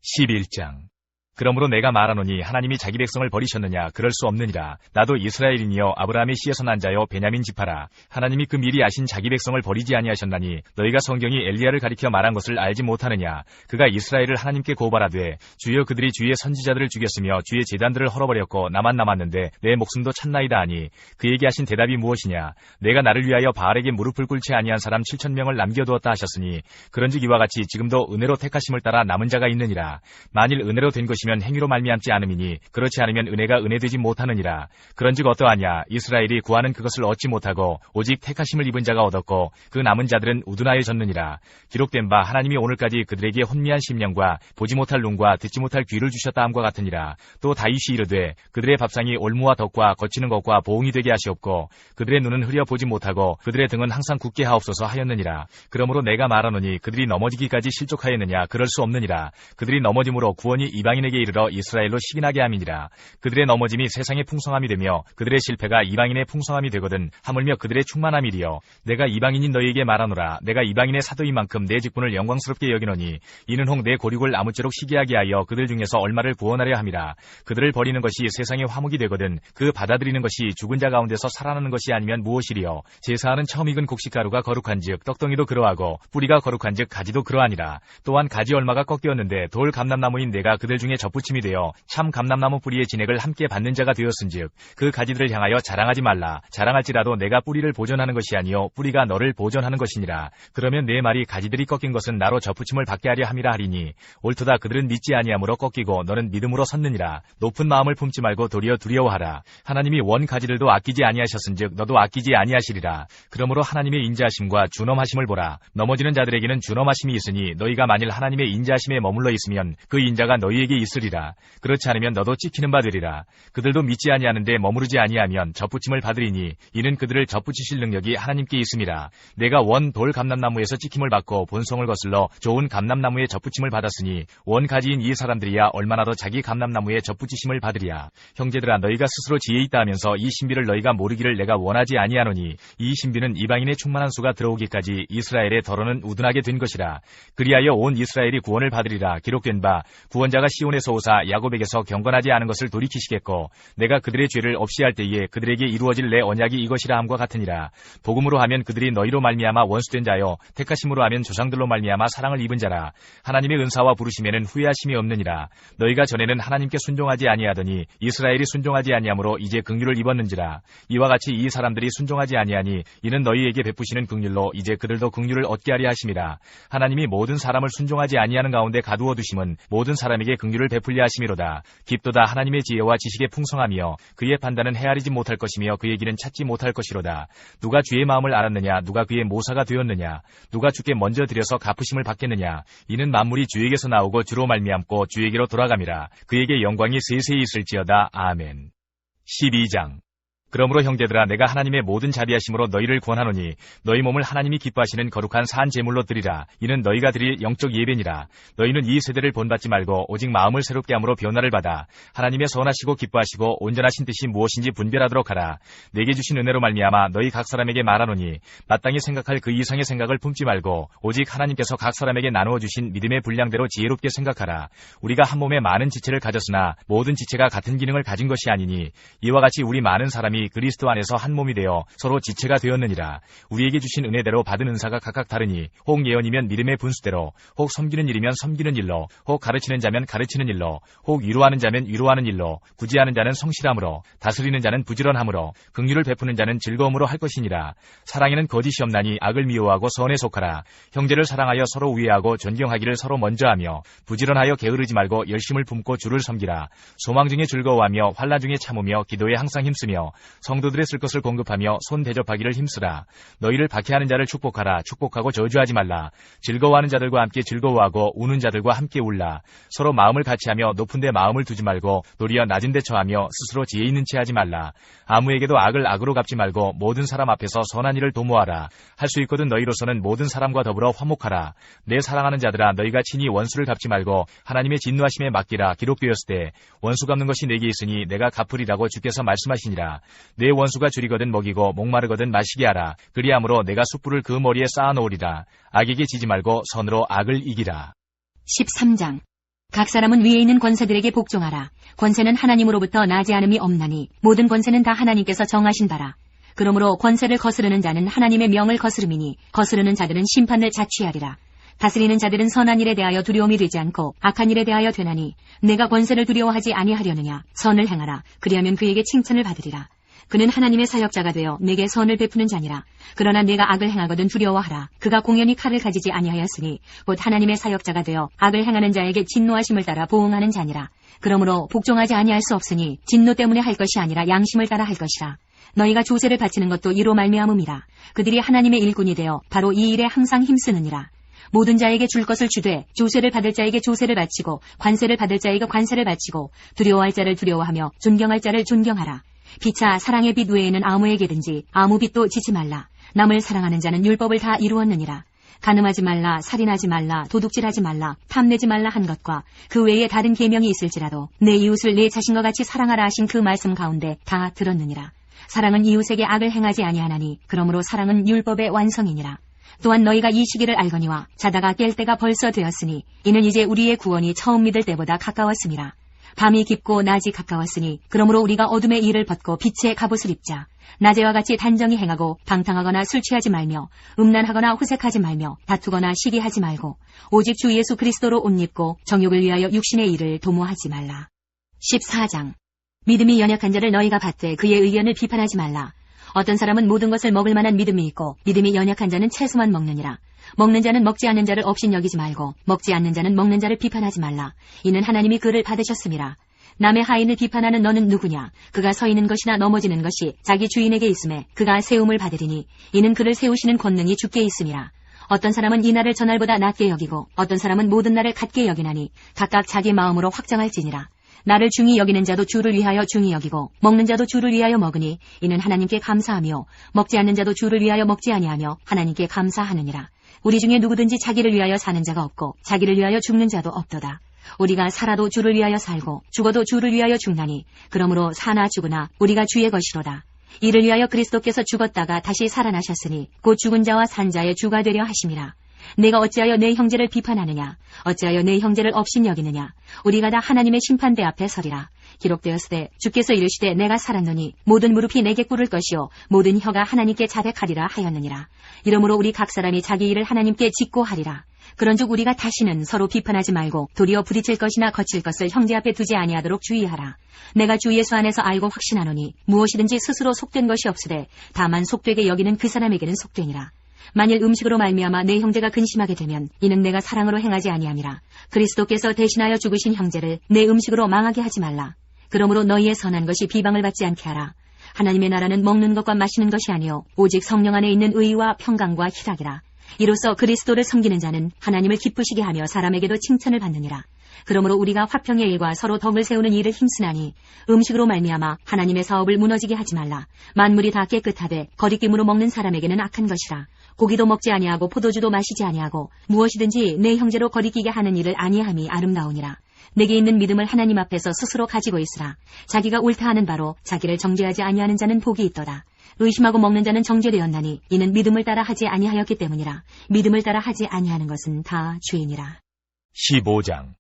11장. 그러므로 내가 말하노니 하나님이 자기 백성을 버리셨느냐? 그럴 수 없느니라. 나도 이스라엘인이여 아브라함의 씨에서 난 자여 베냐민 지파라. 하나님이 그 미리 아신 자기 백성을 버리지 아니하셨나니 너희가 성경이 엘리야를 가리켜 말한 것을 알지 못하느냐? 그가 이스라엘을 하나님께 고발하되 주여 그들이 주의 선지자들을 죽였으며 주의 제단들을 헐어버렸고 나만 남았는데 내 목숨도 찾나이다 하니 그에게 하신 대답이 무엇이냐? 내가 나를 위하여 바알에게 무릎을 꿇지 아니한 사람 7,000명을 남겨두었다 하셨으니 그런즉 이와 같이 지금도 은혜로 택하심을 따라 남은 자가 있느니라. 만일 은혜로 된 것이면 행위로 말미암지 않음이니 그렇지 않으면 은혜가 은혜되지 못하느니라. 그런즉 어떠하냐? 이스라엘이 구하는 그것을 얻지 못하고 오직 택하심을 입은 자가 얻었고 그 남은 자들은 우둔하여졌느니라. 기록된 바 하나님이 오늘까지 그들에게 혼미한 심령과 보지 못할 눈과 듣지 못할 귀를 주셨다 함과 같으니라. 또 다윗이 이르되 그들의 밥상이 올무와 덕과 거치는 것과 보응이 되게 하시옵고 그들의 눈은 흐려 보지 못하고 그들의 등은 항상 굳게 하옵소서 하였느니라. 그러므로 내가 말하노니 그들이 넘어지기까지 실족하였느냐? 그럴 수 없느니라. 그들이 넘어짐으로 구원이 이방인에게 이르러 이스라엘로 식인하게 함이니라. 그들의 넘어짐이 세상의 풍성함이 되며 그들의 실패가 이방인의 풍성함이 되거든 하물며 그들의 충만함이리요. 내가 이방인인 너희에게 말하노라. 내가 이방인의 사도인 만큼 내 직분을 영광스럽게 여기노니 이는 혹 내 고륙을 아무쪼록 시기하게 하여 그들 중에서 얼마를 구원하려 함이라. 그들을 버리는 것이 세상의 화목이 되거든 그 받아들이는 것이 죽은 자 가운데서 살아나는 것이 아니면 무엇이리요. 제사하는 처음 익은 곡식가루가 거룩한즉 떡덩이도 그러하고 뿌리가 거룩한즉 가지도 그러하니라. 또한 가지 얼마가 꺾였는데 돌 감람나무인 내가 그들 중에 접붙임이 되어 참 감람나무 뿌리의 진액을 함께 받는 자가 되었은즉 그 가지들을 향하여 자랑하지 말라. 자랑할지라도 내가 뿌리를 보존하는 것이 아니요 뿌리가 너를 보존하는 것이니라. 그러면 내 말이 가지들이 꺾인 것은 나로 접붙임을 받게 하려 함이라 하리니 옳도다. 그들은 믿지 아니함으로 꺾이고 너는 믿음으로 섰느니라. 높은 마음을 품지 말고 도리어 두려워하라. 하나님이 원 가지들도 아끼지 아니하셨은즉 너도 아끼지 아니하시리라. 그러므로 하나님의 인자하심과 준엄하심을 보라. 넘어지는 자들에게는 준엄하심이 있으니 너희가 만일 하나님의 인자하심에 머물러 있으면 그 인자가 너희에게 있으리라. 그렇지 않으면 너도 찍히는 바 되리라. 그들도 믿지 아니하는데 머무르지 아니하면 접붙임을 받으리니 이는 그들을 접붙이실 능력이 하나님께 있음이라. 내가 원 돌 감람나무에서 찍힘을 받고 본성을 거슬러 좋은 감람나무에 접붙임을 받았으니 원 가지인 이 사람들이야 얼마나 더 자기 감람나무에 접붙이심을 받으리야. 형제들아 너희가 스스로 지혜 있다 하면서 이 신비를 너희가 모르기를 내가 원하지 아니하노니 이 신비는 이방인의 충만한 수가 들어오기까지 이스라엘의 더러는 우둔하게 된 것이라. 그리하여 온 이스라엘이 구원을 받으리라. 기록된 바 구원자가 시온에서 오사 야곱에게서 경건하지 않은 것을 돌이키시겠고 내가 그들의 죄를 없이 할 때에 그들에게 이루어질 내 언약이 이것이라 함과 같으니라. 복음으로 하면 그들이 너희로 말미암아 원수된 자요 택하심으로 하면 조상들로 말미암아 사랑을 입은 자라. 하나님의 은사와 부르심에는 후회하심이 없느니라. 너희가 전에는 하나님께 순종하지 아니하더니 이스라엘이 순종하지 아니하므로 이제 긍휼을 입었는지라. 이와 같이 이 사람들이 순종하지 아니하니 이는 너희에게 베푸시는 긍휼로 이제 그들도 긍휼을 얻게 하려 하심이라. 하나님이 모든 사람을 순종하지 아니하는 가운데 가두어 두심은 모든 사람에게 긍휼을 베풀려 하심이로다. 깊도다 하나님의 지혜와 지식의 풍성함이여 그의 판단은 헤아리지 못할 것이며 그의 길은 찾지 못할 것이로다. 누가 주의 마음을 알았느냐? 누가 그의 모사가 되었느냐? 누가 주께 먼저 드려서 갚으심을 받겠느냐? 이는 만물이 주에게서 나오고 주로 말미암고 주에게로 돌아감이라. 그에게 영광이 세세히 있을지어다. 아멘. 12장. 그러므로 형제들아 내가 하나님의 모든 자비하심으로 너희를 권하노니 너희 몸을 하나님이 기뻐하시는 거룩한 산 제물로 드리라. 이는 너희가 드릴 영적 예배니라. 너희는 이 세대를 본받지 말고 오직 마음을 새롭게 함으로 변화를 받아 하나님의 선하시고 기뻐하시고 온전하신 뜻이 무엇인지 분별하도록 하라. 내게 주신 은혜로 말미암아 너희 각 사람에게 말하노니 마땅히 생각할 그 이상의 생각을 품지 말고 오직 하나님께서 각 사람에게 나누어 주신 믿음의 분량대로 지혜롭게 생각하라. 우리가 한 몸에 많은 지체를 가졌으나 모든 지체가 같은 기능을 가진 것이 아니니 이와 같이 우리 많은 사람이 그리스도 안에서 한 몸이 되어 서로 지체가 되었느니라. 우리에게 주신 은혜대로 받은 은사가 각각 다르니 혹 예언이면 믿음의 분수대로, 혹 섬기는 일이면 섬기는 일로, 혹 가르치는 자면 가르치는 일로, 혹 위로하는 자면 위로하는 일로, 구제하는 자는 성실함으로, 다스리는 자는 부지런함으로, 긍휼을 베푸는 자는 즐거움으로 할 것이니라. 사랑에는 거짓이 없나니 악을 미워하고 선에 속하라. 형제를 사랑하여 서로 우애하고 존경하기를 서로 먼저 하며 부지런하여 게으르지 말고 열심을 품고 주를 섬기라. 소망 중에 즐거워하며 환난 중에 참으며 기도에 항상 힘쓰며 성도들의 쓸 것을 공급하며 손 대접하기를 힘쓰라. 너희를 박해하는 자를 축복하라. 축복하고 저주하지 말라. 즐거워하는 자들과 함께 즐거워하고 우는 자들과 함께 울라. 서로 마음을 같이하며 높은 데 마음을 두지 말고 도리어 낮은 데 처하며 스스로 지혜 있는 채 하지 말라. 아무에게도 악을 악으로 갚지 말고 모든 사람 앞에서 선한 일을 도모하라. 할 수 있거든 너희로서는 모든 사람과 더불어 화목하라. 내 사랑하는 자들아 너희가 친히 원수를 갚지 말고 하나님의 진노하심에 맡기라. 기록되었을 때 원수 갚는 것이 내게 있으니 내가 갚으리라고 주께서 말씀하시니라. 내 원수가 줄이거든 먹이고 목마르거든 마시게 하라. 그리함으로 내가 숯불을 그 머리에 쌓아놓으리라. 악에게 지지 말고 선으로 악을 이기라. 13장. 각 사람은 위에 있는 권세들에게 복종하라. 권세는 하나님으로부터 나지 않음이 없나니 모든 권세는 다 하나님께서 정하신 바라. 그러므로 권세를 거스르는 자는 하나님의 명을 거스름이니 거스르는 자들은 심판을 자취하리라. 다스리는 자들은 선한 일에 대하여 두려움이 되지 않고 악한 일에 대하여 되나니 내가 권세를 두려워하지 아니하려느냐. 선을 행하라. 그리하면 그에게 칭찬을 받으리라. 그는 하나님의 사역자가 되어 내게 선을 베푸는 자니라. 그러나 내가 악을 행하거든 두려워하라. 그가 공연히 칼을 가지지 아니하였으니 곧 하나님의 사역자가 되어 악을 행하는 자에게 진노하심을 따라 보응하는 자니라. 그러므로 복종하지 아니할 수 없으니 진노 때문에 할 것이 아니라 양심을 따라 할 것이라. 너희가 조세를 바치는 것도 이로 말미암음이라. 그들이 하나님의 일꾼이 되어 바로 이 일에 항상 힘쓰느니라. 모든 자에게 줄 것을 주되 조세를 받을 자에게 조세를 바치고 관세를 받을 자에게 관세를 바치고 두려워할 자를 두려워하며 존경할 자를 존경하라. 피차 사랑의 빛 외에는 아무에게든지 아무 빛도 지지 말라. 남을 사랑하는 자는 율법을 다 이루었느니라. 간음하지 말라, 살인하지 말라, 도둑질하지 말라, 탐내지 말라 한 것과 그 외에 다른 계명이 있을지라도 내 이웃을 내 자신과 같이 사랑하라 하신 그 말씀 가운데 다 들었느니라. 사랑은 이웃에게 악을 행하지 아니하나니 그러므로 사랑은 율법의 완성이니라. 또한 너희가 이 시기를 알거니와 자다가 깰 때가 벌써 되었으니 이는 이제 우리의 구원이 처음 믿을 때보다 가까웠음이라. 밤이 깊고 낮이 가까웠으니 그러므로 우리가 어둠의 일을 벗고 빛의 갑옷을 입자. 낮에와 같이 단정히 행하고 방탕하거나 술 취하지 말며 음란하거나 호색하지 말며 다투거나 시기하지 말고 오직 주 예수 그리스도로 옷 입고 정욕을 위하여 육신의 일을 도모하지 말라. 14장. 믿음이 연약한 자를 너희가 받되 그의 의견을 비판하지 말라. 어떤 사람은 모든 것을 먹을 만한 믿음이 있고 믿음이 연약한 자는 채소만 먹느니라. 먹는 자는 먹지 않는 자를 업신여기지 말고 먹지 않는 자는 먹는 자를 비판하지 말라. 이는 하나님이 그를 받으셨음이라. 남의 하인을 비판하는 너는 누구냐? 그가 서 있는 것이나 넘어지는 것이 자기 주인에게 있음에 그가 세움을 받으리니 이는 그를 세우시는 권능이 주께 있음이라. 어떤 사람은 이 날을 저날보다 낮게 여기고 어떤 사람은 모든 날을 같게 여기나니 각각 자기 마음으로 확정할지니라. 나를 중히 여기는 자도 주를 위하여 중히 여기고 먹는 자도 주를 위하여 먹으니 이는 하나님께 감사하며 먹지 않는 자도 주를 위하여 먹지 아니하며 하나님께 감사하느니라. 우리 중에 누구든지 자기를 위하여 사는 자가 없고 자기를 위하여 죽는 자도 없도다. 우리가 살아도 주를 위하여 살고 죽어도 주를 위하여 죽나니 그러므로 사나 죽으나 우리가 주의 것이로다. 이를 위하여 그리스도께서 죽었다가 다시 살아나셨으니 곧 죽은 자와 산 자의 주가 되려 하심이라. 내가 어찌하여 내 형제를 비판하느냐? 어찌하여 내 형제를 업신여기느냐? 우리가 다 하나님의 심판대 앞에 서리라. 기록되었으되 주께서 이르시되 내가 살았노니 모든 무릎이 내게 꿇을 것이요 모든 혀가 하나님께 자백하리라 하였느니라. 이러므로 우리 각 사람이 자기 일을 하나님께 짓고 하리라. 그런즉 우리가 다시는 서로 비판하지 말고 도리어 부딪힐 것이나 거칠 것을 형제 앞에 두지 아니하도록 주의하라. 내가 주 예수 안에서 알고 확신하노니 무엇이든지 스스로 속된 것이 없으되 다만 속되게 여기는 그 사람에게는 속되니라. 만일 음식으로 말미암아 내 형제가 근심하게 되면 이는 내가 사랑으로 행하지 아니함이라. 그리스도께서 대신하여 죽으신 형제를 내 음식으로 망하게 하지 말라. 그러므로 너희의 선한 것이 비방을 받지 않게 하라. 하나님의 나라는 먹는 것과 마시는 것이 아니요 오직 성령 안에 있는 의와 평강과 희락이라. 이로써 그리스도를 섬기는 자는 하나님을 기쁘시게 하며 사람에게도 칭찬을 받느니라. 그러므로 우리가 화평의 일과 서로 덕을 세우는 일을 힘쓰나니 음식으로 말미암아 하나님의 사업을 무너지게 하지 말라. 만물이 다 깨끗하되 거리낌으로 먹는 사람에게는 악한 것이라. 고기도 먹지 아니하고 포도주도 마시지 아니하고 무엇이든지 내 형제로 거리끼게 하는 일을 아니함이 아름다우니라. 내게 있는 믿음을 하나님 앞에서 스스로 가지고 있으라. 자기가 옳다 하는 바로 자기를 정죄하지 아니하는 자는 복이 있도다. 의심하고 먹는 자는 정죄되었나니 이는 믿음을 따라 하지 아니하였기 때문이라. 믿음을 따라 하지 아니하는 것은 다 죄이니라. 15장.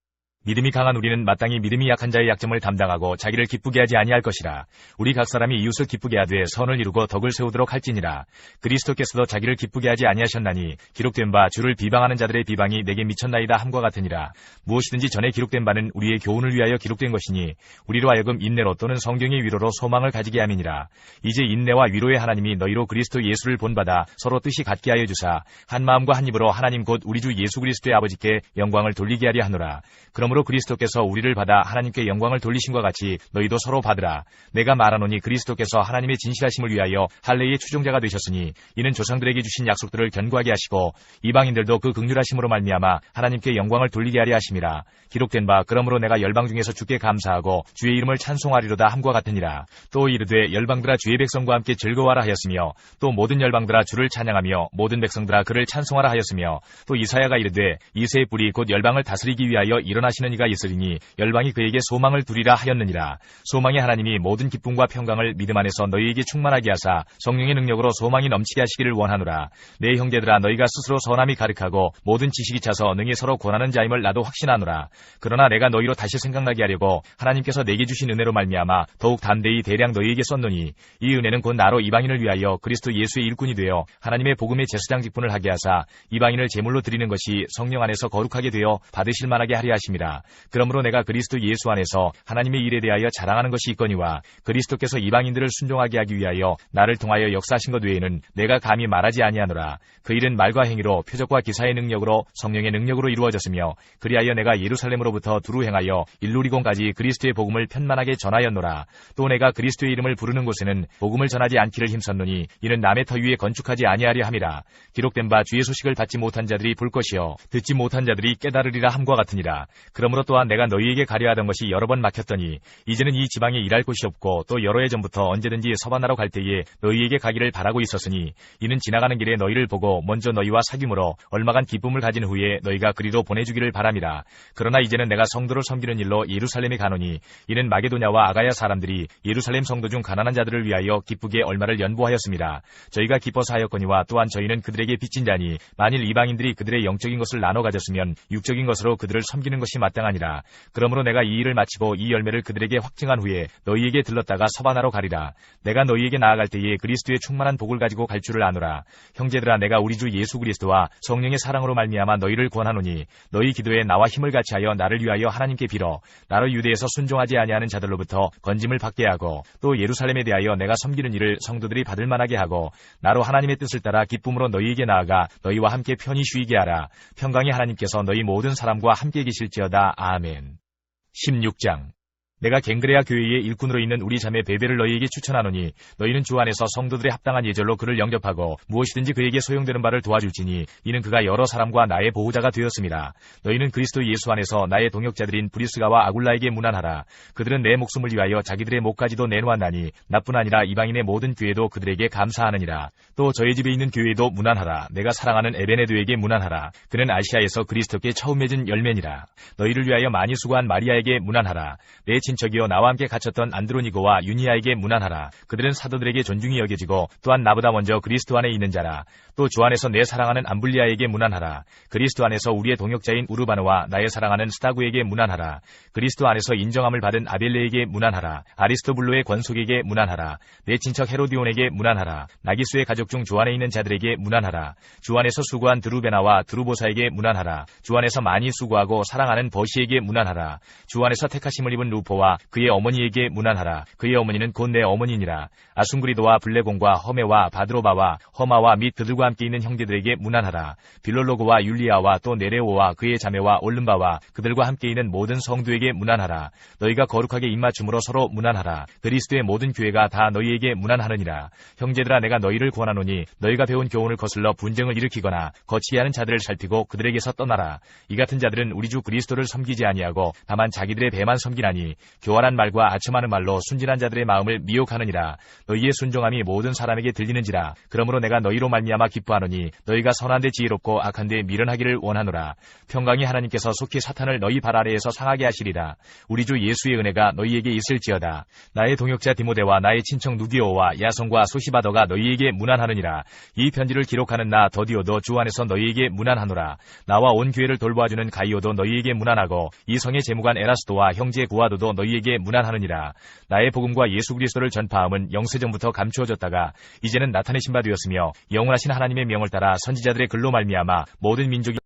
믿음이 강한 우리는 마땅히 믿음이 약한 자의 약점을 담당하고 자기를 기쁘게 하지 아니할 것이라. 우리 각 사람이 이웃을 기쁘게 하되 선을 이루고 덕을 세우도록 할지니라. 그리스도께서도 자기를 기쁘게 하지 아니하셨나니 기록된 바 주를 비방하는 자들의 비방이 내게 미쳤나이다 함과 같으니라. 무엇이든지 전에 기록된 바는 우리의 교훈을 위하여 기록된 것이니 우리로 하여금 인내로 또는 성경의 위로로 소망을 가지게 함이니라. 이제 인내와 위로의 하나님이 너희로 그리스도 예수를 본받아 서로 뜻이 같게 하여 주사 한 마음과 한 입으로 하나님 곧 우리 주 예수 그리스도의 아버지께 영광을 돌리게 하려 하노라. 그러므로 그리스도께서 우리를 받아 하나님께 영광을 돌리심과 같이 너희도 서로 받으라. 내가 말하노니 그리스도께서 하나님의 진실하심을 위하여 할례의 추종자가 되셨으니 이는 조상들에게 주신 약속들을 견고하게 하시고 이방인들도 그 긍휼하심으로 말미암아 하나님께 영광을 돌리게 하려 하심이라. 기록된 바 그러므로 내가 열방 중에서 주께 감사하고 주의 이름을 찬송하리로다 함과 같으니라. 또 이르되 열방들아 주의 백성과 함께 즐거워하라 하였으며 또 모든 열방들아 주를 찬양하며 모든 백성들아 그를 찬송하라 하였으며 또 이사야가 이르되 이새의 뿔이 곧 열방을 다스리기 위하여 일어나시는 이가 있으리니 열방이 그에게 소망을 두리라 하였느니라. 소망의 하나님이 모든 기쁨과 평강을 믿음 안에서 너희에게 충만하게 하사 성령의 능력으로 소망이 넘치게 하시기를 원하노라. 내 형제들아 너희가 스스로 선함이 가득하고 모든 지식이 차서 능히 서로 권하는 자임을 나도 확신하노라. 그러나 내가 너희로 다시 생각나게 하려고 하나님께서 내게 주신 은혜로 말미암아 더욱 담대히 대량 너희에게 썼노니 이 은혜는 곧 나로 이방인을 위하여 그리스도 예수의 일꾼이 되어 하나님의 복음의 제사장 직분을 하게 하사 이방인을 제물로 드리는 것이 성령 안에서 거룩하게 되어 받으실 만하게 하려 하심이라. 그러므로 내가 그리스도 예수 안에서 하나님의 일에 대하여 자랑하는 것이 있거니와 그리스도께서 이방인들을 순종하게 하기 위하여 나를 통하여 역사하신 것 외에는 내가 감히 말하지 아니하노라. 그 일은 말과 행위로 표적과 기사의 능력으로 성령의 능력으로 이루어졌으며 그리하여 내가 예루살렘으로부터 두루 행하여 일루리곤까지 그리스도의 복음을 편만하게 전하였노라. 또 내가 그리스도의 이름을 부르는 곳에는 복음을 전하지 않기를 힘썼노니 이는 남의 터 위에 건축하지 아니하려 함이라. 기록된 바 주의 소식을 받지 못한 자들이 볼 것이요 듣지 못한 자들이 깨달으리라 함과 같으니라. 그러므로 또한 내가 너희에게 가려 하던 것이 여러 번 막혔더니 이제는 이 지방에 일할 곳이 없고 또 여러 해 전부터 언제든지 서반하러 갈 때에 너희에게 가기를 바라고 있었으니 이는 지나가는 길에 너희를 보고 먼저 너희와 사귐으로 얼마간 기쁨을 가진 후에 너희가 그리로 보내주기를 바람이라. 그러나 이제는 내가 성도를 섬기는 일로 예루살렘에 가노니 이는 마게도냐와 아가야 사람들이 예루살렘 성도 중 가난한 자들을 위하여 기쁘게 얼마를 연보하였습니다. 저희가 기뻐서 하였거니와 또한 저희는 그들에게 빚진 자니 만일 이방인들이 그들의 영적인 것을 나눠 가졌으면 육적인 것으로 그들을 섬기는 것이 마땅하니라. 그러므로 내가 이 일을 마치고 이 열매를 그들에게 확증한 후에 너희에게 들렀다가 서반하러 가리라. 내가 너희에게 나아갈 때에 그리스도의 충만한 복을 가지고 갈 줄을 아노라. 형제들아 내가 우리 주 예수 그리스도와 성령의 사랑으로 말미암아 너희를 권하노니 너희 기도에 나와 힘을 같이 하여 나를 위하여 하나님께 빌어 나로 유대에서 순종하지 아니하는 자들로부터 건짐을 받게 하고 또 예루살렘에 대하여 내가 섬기는 일을 성도들이 받을 만하게 하고 나로 하나님의 뜻을 따라 기쁨으로 너희에게 나아가 너희와 함께 편히 쉬게 하라. 평강의 하나님께서 너희 모든 사람과 함께 계실지어다. 아멘. 16장. 내가 갱그레아 교회의 일꾼으로 있는 우리 자매 베베를 너희에게 추천하노니 너희는 주 안에서 성도들의 합당한 예절로 그를 영접하고 무엇이든지 그에게 소용되는 바를 도와줄지니 이는 그가 여러 사람과 나의 보호자가 되었습니다. 너희는 그리스도 예수 안에서 나의 동역자들인 브리스가와 아굴라에게 문안하라. 그들은 내 목숨을 위하여 자기들의 목까지도 내놓았나니 나뿐 아니라 이방인의 모든 교회도 그들에게 감사하느니라. 또 저희 집에 있는 교회도 문안하라. 내가 사랑하는 에베네도에게 문안하라. 그는 아시아에서 그리스도께 처음 맺은 열매니라. 너희를 위하여 많이 수고한 마리아에게 문안하라. 내 친척이요 나와 함께 갇혔던 안드로니고와 유니아에게 문안하라. 그들은 사도들에게 존중이 여겨지고 또한 나보다 먼저 그리스도 안에 있는 자라. 또 주 안에서 내 사랑하는 암블리아에게 문안하라. 그리스도 안에서 우리의 동역자인 우르바노와 나의 사랑하는 스타구에게 문안하라. 그리스도 안에서 인정함을 받은 아벨레에게 문안하라. 아리스토블로의 권속에게 문안하라. 내 친척 헤로디온에게 문안하라. 나기수의 가족 중 주 안에 있는 자들에게 문안하라. 주 안에서 수고한 드루베나와 드루보사에게 문안하라. 주 안에서 많이 수고하고 사랑하는 버시에게 문안하라. 주 안에서 택하심을 입은 루포와 디모데와 그의 어머니에게 문안하라. 그의 어머니는 곧 내 어머니니라. 아순그리도와 블레곤과 허메와 바드로바와 허마와 및 그들과 함께 있는 형제들에게 문안하라. 빌롤로고와 율리아와 또 네레오와 그의 자매와 올름바와 그들과 함께 있는 모든 성도에게 문안하라. 너희가 거룩하게 입맞춤으로 서로 문안하라. 그리스도의 모든 교회가 다 너희에게 문안하느니라. 형제들아, 내가 너희를 권하노니 너희가 배운 교훈을 거슬러 분쟁을 일으키거나 거치게 하는 자들을 살피고 그들에게서 떠나라. 이 같은 자들은 우리 주 그리스도를 섬기지 아니하고 다만 자기들의 배만 섬기나니 교활한 말과 아첨하는 말로 순진한 자들의 마음을 미혹하느니라. 너희의 순종함이 모든 사람에게 들리는지라. 그러므로 내가 너희로 말미암아 기뻐하노니 너희가 선한데 지혜롭고 악한데 미련하기를 원하노라. 평강이 하나님께서 속히 사탄을 너희 발 아래에서 상하게 하시리라. 우리 주 예수의 은혜가 너희에게 있을지어다. 나의 동역자 디모데와 나의 친척 누기오와 야손과 소시바더가 너희에게 문안하느니라. 이 편지를 기록하는 나 더디오도 주 안에서 너희에게 문안하노라. 나와 온 교회를 돌보아주는 가이오도 너희에게 문안하고 이 성의 제무관 에라스도와 형제 구아도도 너희에게 문안하느니라. 나의 복음과 예수 그리스도를 전파함은 영세전부터 감추어졌다가 이제는 나타내신 바 되었으며 영원하신 하나님의 명을 따라 선지자들의 글로 말미암아 모든 민족이